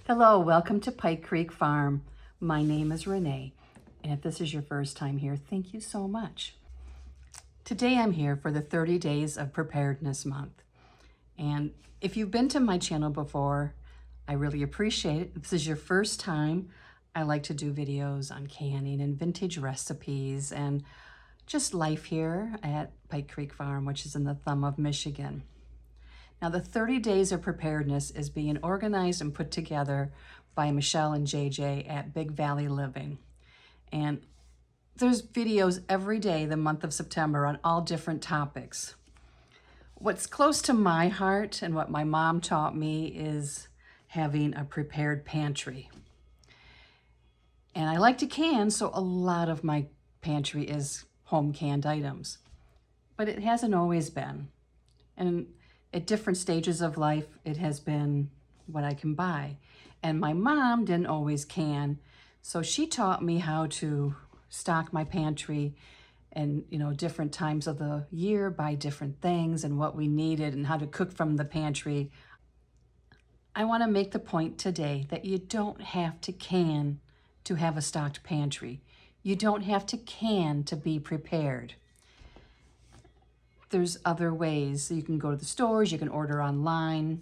Hello, welcome to Pike Creek Farm. My name is Renee, and if this is your first time here, thank you so much. Today I'm here for the 30 Days of Preparedness Month. And if you've been to my channel before, I really appreciate it. If this is your first time, I like to do videos on canning and vintage recipes and just life here at Pike Creek Farm, which is in the thumb of Michigan. Now, the 30 Days of Preparedness is being organized and put together by Michelle and JJ at Big Valley Living. And there's videos every day the month of September on all different topics. What's close to my heart and what my mom taught me is having a prepared pantry. And I like to can, so a lot of my pantry is home canned items. But it hasn't always been. And at different stages of life, it has been what I can buy. And my mom didn't always can, so she taught me how to stock my pantry and, different times of the year, buy different things and what we needed and how to cook from the pantry. I want to make the point today that you don't have to can to have a stocked pantry. You don't have to can to be prepared. There's other ways. You can go to the stores, you can order online,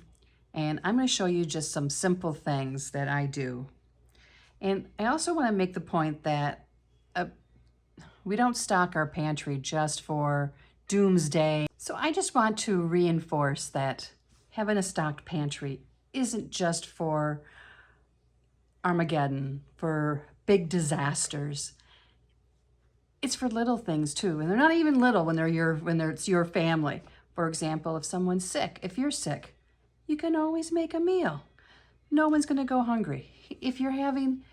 and I'm going to show you just some simple things that I do. And I also want to make the point that we don't stock our pantry just for doomsday. So I just want to reinforce that having a stocked pantry isn't just for Armageddon, for big disasters. It's for little things too, and they're not even little when it's your family. For example, if someone's sick, if you're sick, you can always make a meal. No one's going to go hungry. If you're having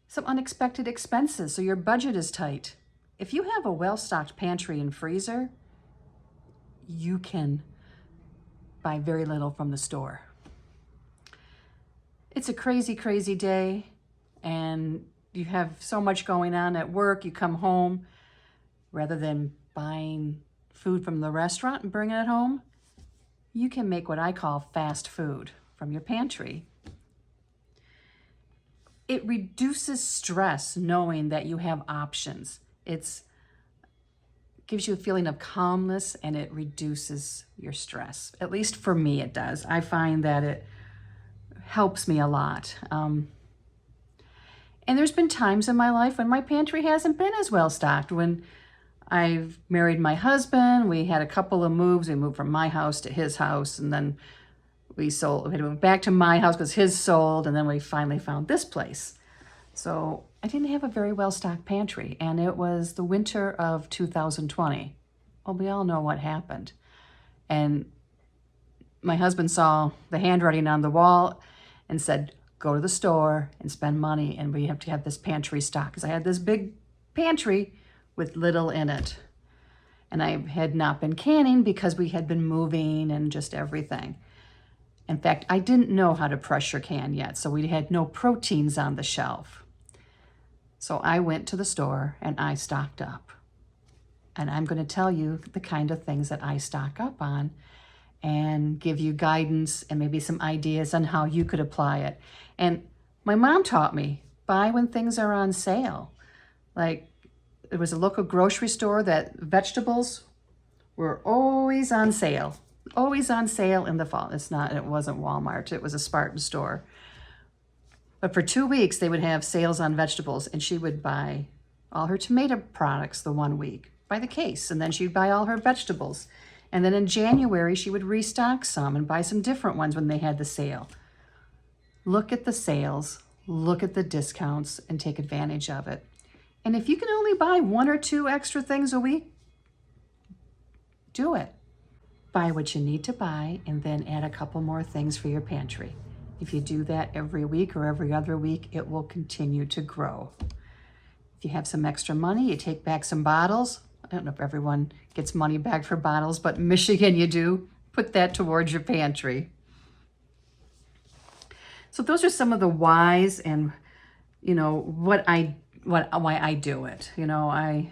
some unexpected expenses, so your budget is tight, if you have a well-stocked pantry and freezer, you can buy very little from the store. It's a crazy, crazy day, and you have so much going on at work, you come home, rather than buying food from the restaurant and bringing it home, you can make what I call fast food from your pantry. It reduces stress knowing that you have options. It gives you a feeling of calmness and it reduces your stress. At least for me it does. I find that it helps me a lot. And there's been times in my life when my pantry hasn't been as well stocked. When I've married my husband, we had a couple of moves. We moved from my house to his house, and then we had to move back to my house because his sold, and then we finally found this place. So I didn't have a very well stocked pantry, and it was the winter of 2020. Well, we all know what happened. And my husband saw the handwriting on the wall and said, go to the store and spend money, and we have to have this pantry stock, because I had this big pantry with little in it. And I had not been canning because we had been moving and just everything. In fact, I didn't know how to pressure can yet, so we had no proteins on the shelf. So I went to the store and I stocked up. And I'm going to tell you the kind of things that I stock up on and give you guidance and maybe some ideas on how you could apply it. And my mom taught me, buy when things are on sale. Like, there was a local grocery store that vegetables were always on sale in the fall. It wasn't Walmart, it was a Spartan store. But for 2 weeks, they would have sales on vegetables, and she would buy all her tomato products the 1 week by the case, and then she'd buy all her vegetables. And then in January, she would restock some and buy some different ones when they had the sale. Look at the sales, look at the discounts, and take advantage of it. And if you can only buy 1 or 2 extra things a week, do it. Buy what you need to buy and then add a couple more things for your pantry. If you do that every week or every other week, it will continue to grow. If you have some extra money, you take back some bottles. I don't know if everyone gets money back for bottles, but in Michigan you do. Put that towards your pantry. So those are some of the whys and, why I do it. I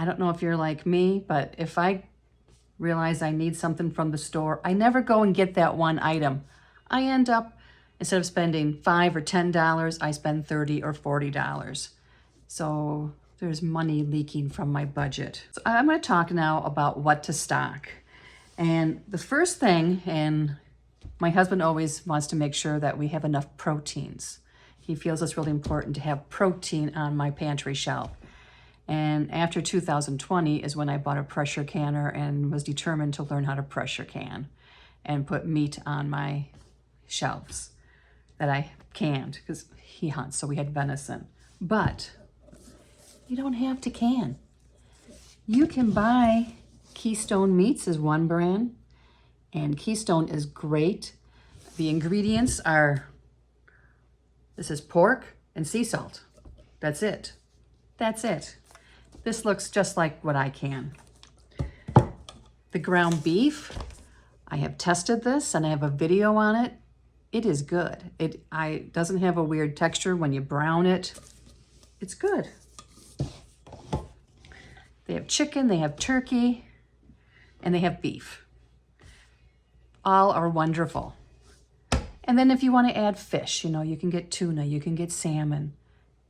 don't know if you're like me, but if I realize I need something from the store, I never go and get that one item. I end up, instead of spending $5 or $10, I spend $30 or $40. So there's money leaking from my budget. So I'm going to talk now about what to stock. And the first thing, and my husband always wants to make sure that we have enough proteins. He feels it's really important to have protein on my pantry shelf. And after 2020 is when I bought a pressure canner and was determined to learn how to pressure can and put meat on my shelves that I canned, because he hunts, so we had venison. But you don't have to can. You can buy Keystone Meats is one brand, and Keystone is great. The ingredients are, this is pork and sea salt. That's it. That's it. This looks just like what I can. The ground beef, I have tested this and I have a video on it. It is good. It doesn't have a weird texture when you brown it. It's good. They have chicken, they have turkey, and they have beef. All are wonderful. And then if you want to add fish, you can get tuna, you can get salmon.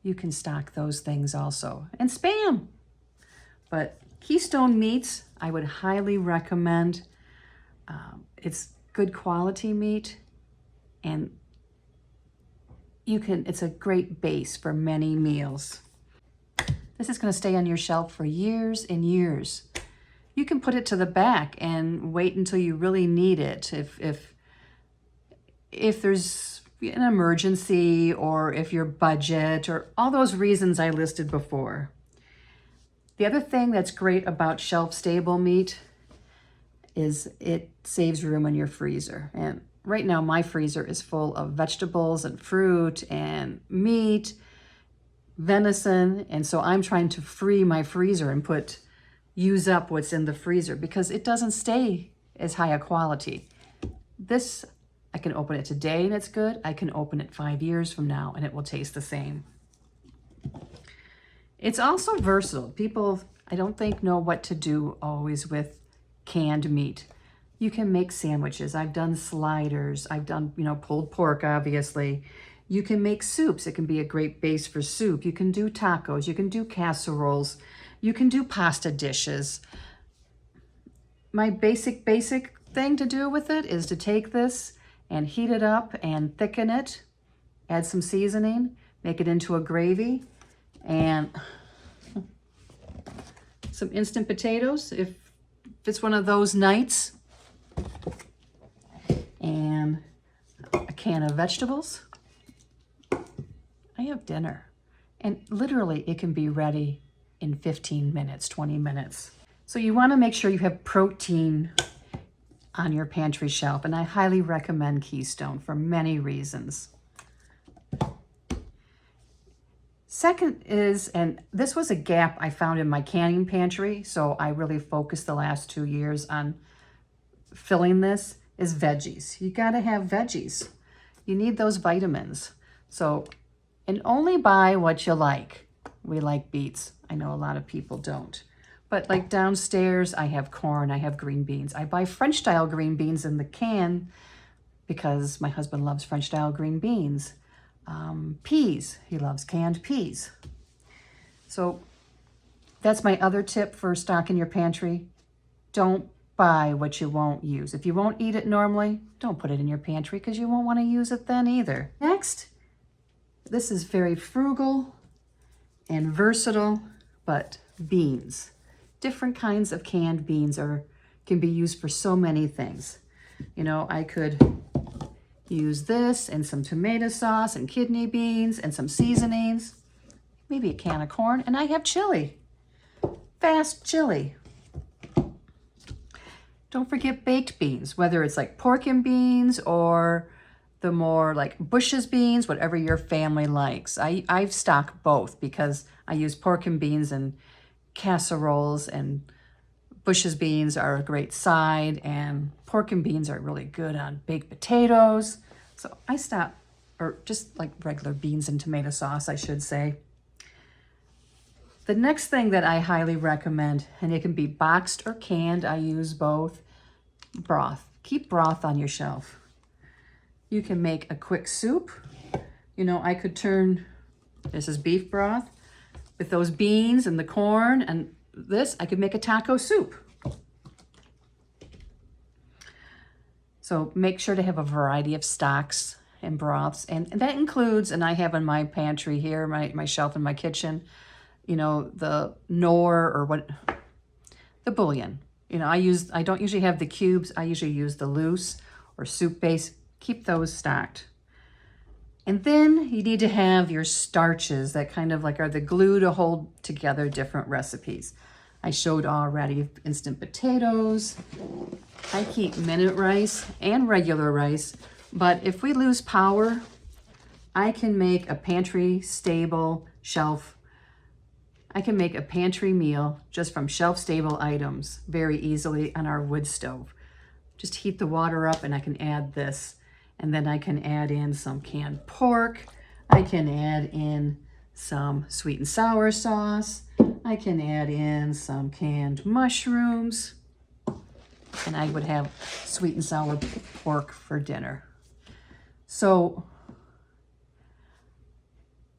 You can stock those things also. And Spam. But Keystone Meats, I would highly recommend. It's good quality meat, and it's a great base for many meals. This is going to stay on your shelf for years and years. You can put it to the back and wait until you really need it. If there's an emergency, or if your budget, or all those reasons I listed before. The other thing that's great about shelf-stable meat is it saves room in your freezer. And right now my freezer is full of vegetables and fruit and meat, venison, and so I'm trying to free my freezer and use up what's in the freezer, because it doesn't stay as high a quality. This, I can open it today and it's good. I can open it 5 years from now and it will taste the same. It's also versatile. People, I don't think, know what to do always with canned meat. You can make sandwiches. I've done sliders. I've done, pulled pork, obviously. You can make soups. It can be a great base for soup. You can do tacos. You can do casseroles. You can do pasta dishes. My basic thing to do with it is to take this and heat it up and thicken it, add some seasoning, make it into a gravy, and some instant potatoes if it's one of those nights, and a can of vegetables. I have dinner, and literally it can be ready in 15 minutes, 20 minutes. So you want to make sure you have protein on your pantry shelf, and I highly recommend Keystone for many reasons. Second is, and this was a gap I found in my canning pantry, so I really focused the last 2 years on filling this, is veggies. You gotta have veggies. You need those vitamins. So, and only buy what you like. We like beets. I know a lot of people don't. But like downstairs, I have corn, I have green beans. I buy French style green beans in the can because my husband loves French style green beans. Peas, he loves canned peas. So that's my other tip for stocking your pantry. Don't buy what you won't use. If you won't eat it normally, don't put it in your pantry because you won't want to use it then either. Next, this is very frugal and versatile, but beans. Different kinds of canned beans can be used for so many things. I could use this and some tomato sauce and kidney beans and some seasonings, maybe a can of corn, and I have chili, fast chili. Don't forget baked beans, whether it's like pork and beans or the more like Bush's beans, whatever your family likes. I stock both because I use pork and beans in casseroles, and Bush's beans are a great side, and pork and beans are really good on baked potatoes. So I stock, or just like regular beans and tomato sauce, I should say. The next thing that I highly recommend, and it can be boxed or canned, I use both, broth. Keep broth on your shelf. You can make a quick soup. You know, I could turn, this is beef broth, with those beans and the corn and this, I could make a taco soup. So make sure to have a variety of stocks and broths. And that includes, and I have in my pantry here, my shelf in my kitchen, you know, the Knorr or what, the bouillon. You know, I don't usually have the cubes. I usually use the loose or soup base. Keep those stocked. And then you need to have your starches that kind of like are the glue to hold together different recipes. I showed already instant potatoes. I keep minute rice and regular rice, but if we lose power, I can make a pantry stable shelf. I can make a pantry meal just from shelf stable items very easily on our wood stove. Just heat the water up and I can add this. And then I can add in some canned pork. I can add in some sweet and sour sauce. I can add in some canned mushrooms. And I would have sweet and sour pork for dinner. So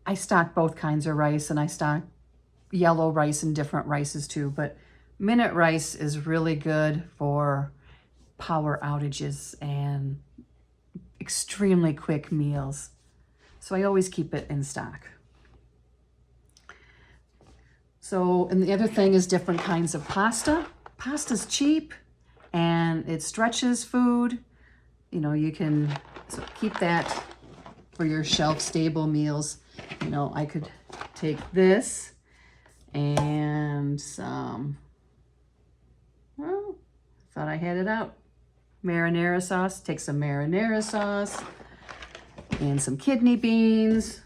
I stock both kinds of rice, and I stock yellow rice and different rices too. But minute rice is really good for power outages and extremely quick meals. So I always keep it in stock. So, and the other thing is different kinds of pasta. Pasta's cheap and it stretches food. You know, you can keep that for your shelf stable meals. You know, I could take this and some, well, thought I had it out. Marinara sauce, take some marinara sauce and some kidney beans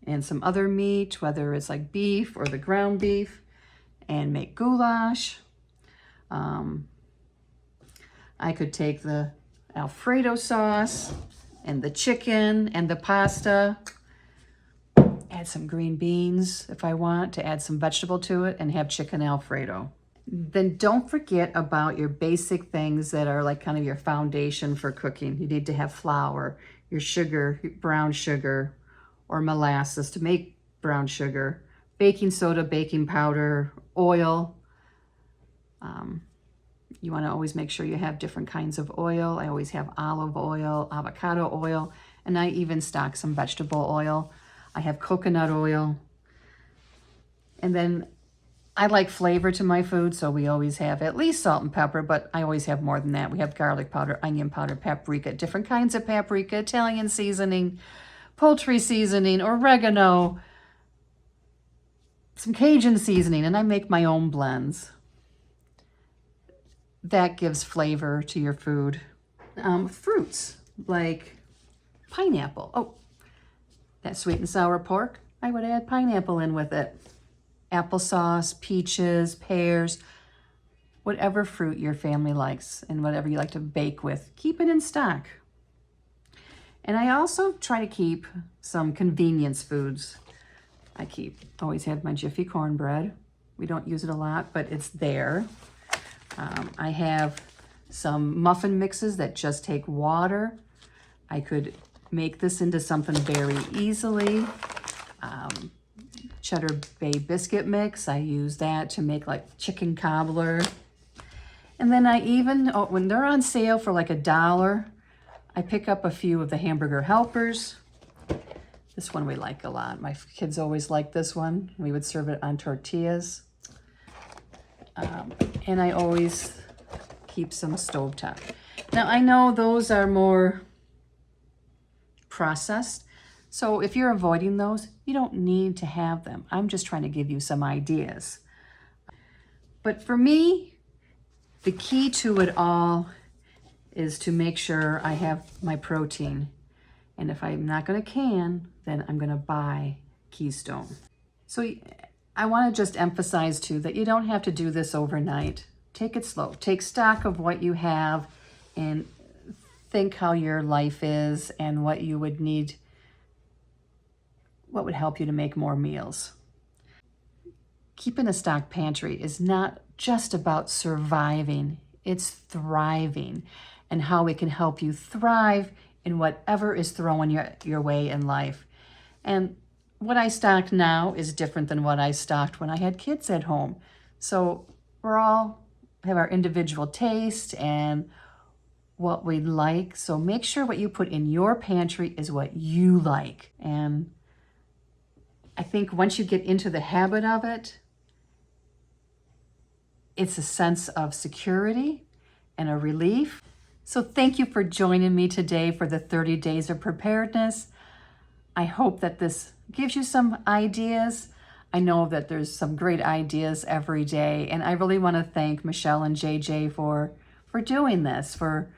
and some other meat, whether it's like beef or the ground beef, and make goulash. I could take the Alfredo sauce and the chicken and the pasta, add some green beans if I want to add some vegetable to it, and have chicken Alfredo. Then don't forget about your basic things that are like kind of your foundation for cooking. You need to have flour, your sugar, brown sugar, or molasses to make brown sugar, baking soda, baking powder, oil. You want to always make sure you have different kinds of oil. I always have olive oil, avocado oil, and I even stock some vegetable oil. I have coconut oil. And then I like flavor to my food, so we always have at least salt and pepper, but I always have more than that. We have garlic powder, onion powder, paprika, different kinds of paprika, Italian seasoning, poultry seasoning, oregano, some Cajun seasoning, and I make my own blends. That gives flavor to your food. Fruits like pineapple. Oh, that sweet and sour pork, I would add pineapple in with it. Applesauce, peaches, pears, whatever fruit your family likes and whatever you like to bake with, keep it in stock. And I also try to keep some convenience foods. I always have my Jiffy cornbread. We don't use it a lot, but it's there. I have some muffin mixes that just take water. I could make this into something very easily. Cheddar Bay biscuit mix, I use that to make like chicken cobbler. And then I even, when they're on sale for like $1, I pick up a few of the hamburger helpers. This one we like a lot. My kids always like this one. We would serve it on tortillas. And I always keep some stovetop. Now I know those are more processed, so if you're avoiding those, you don't need to have them. I'm just trying to give you some ideas. But for me, the key to it all is to make sure I have my protein. And if I'm not gonna can, then I'm gonna buy Keystone. So I wanna just emphasize too that you don't have to do this overnight. Take it slow. Take stock of what you have and think how your life is and what you would need, what would help you to make more meals. Keeping a stocked pantry is not just about surviving, it's thriving, and how it can help you thrive in whatever is thrown your way in life. And what I stock now is different than what I stocked when I had kids at home. So we're all have our individual taste and what we like. So make sure what you put in your pantry is what you like. And I think once you get into the habit of it, it's a sense of security and a relief. So thank you for joining me today for the 30 Days of Preparedness. I hope that this gives you some ideas. I know that there's some great ideas every day, and I really want to thank Michelle and JJ for doing this, for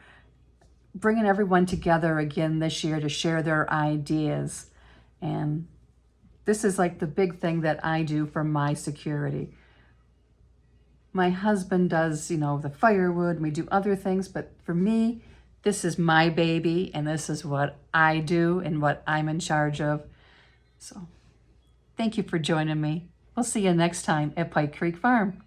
bringing everyone together again this year to share their ideas. And this is like the big thing that I do for my security. My husband does, the firewood, and we do other things, but for me, this is my baby, and this is what I do and what I'm in charge of. So thank you for joining me. We'll see you next time at Pike Creek Farm.